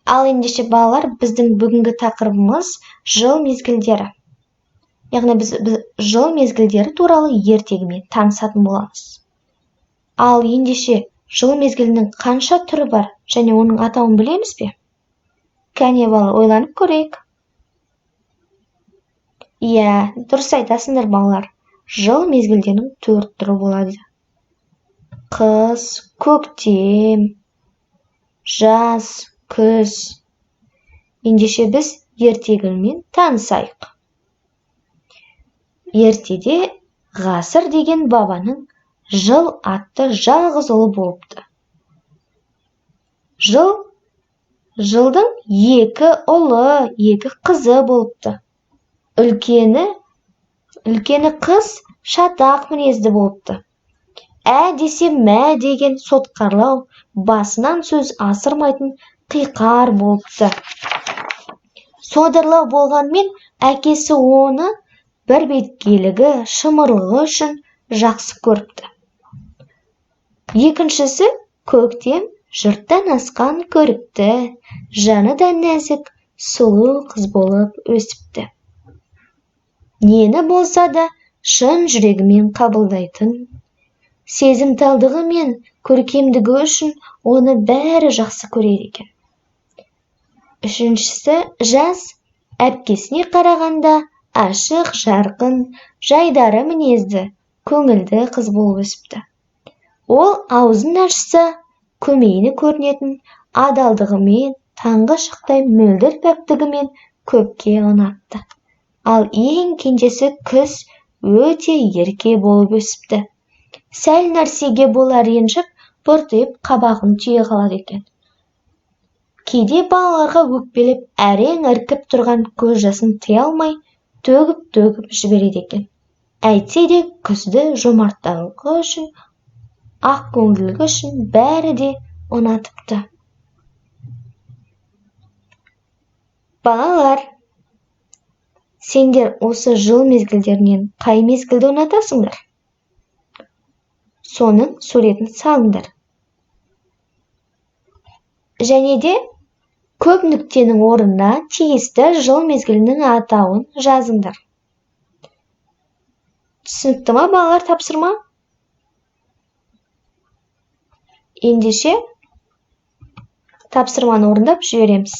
Ал ендеше балалар, біздің бүгінгі тақырыбымыз жыл мезгілдері. Яғни біз жыл мезгілдері туралы ертегімен танысатын боламыз. Ал ендеше жыл мезгілінің қанша түрі бар және оның атауын білеміз бе? Кәне бала, ойланып көрейік. Иә, дұрыс айтасыңдар балалар. Жыл мезгілдерінің 4 түрі болады. Қыс, көктем, жаз, күз. Ендеше біз ертегімен танысайық. Ертеде Ғасыр деген бабаның жыл атты жалғыз ұлы болыпты. Жылдың 2 ұлы, 2 қызы болыпты. Үлкені қыз шатақ мінезді болыпты. Десе мә деген сотқарлау, басынан сөз асырмайтын қиқар болыпты. Содырлау болғанмен, әкесі оны бірбеткейлігі, шымырлығы үшін жақсы көріпті. Екіншісі көктем, жұрттан асқан көрікті, жаны да нәзік, сұлу қыз болып өсіпті. Нені болса да шын жүрегімен қабылдайтын, сезімталдығы мен көркемдігі үшін оны бәрі жақсы көреді екен. Үшіншісі жаз, әпкесіне қарағанда ашық, жарқын, жайдары мінезді, көңілді қыз болып өсіпті. Ол аузын ашса, көмейіне көрінетін адалдығымен, таңғы шықтай мөлдір пәктігімен көпке ұнатты. Ал ең кенжесі күз өте ерке болып өсіпті. Сәл нәрсеге болар ренжіп, бұртиып қабағын түйе қалады екен. Кейде балаларға өкпелеп, әрең іркіп тұрған көз жасын тыя алмай, төгіп жібереді екен. Әйтсе де күзді жомарттылығы үшін, ақ көңілділігі үшін бәрі де ұнатыпты. Балалар, сендер осы жыл мезгілдерінен қай мезгілді ұнатасыңдар? Соның суретін салыңдар. Және де көп нүктенің орнына тиісті жыл мезгілінің атауын жазыңдар. Түсінікті ма балалар, тапсырма? Ендеше тапсырманы орындап жібереміз.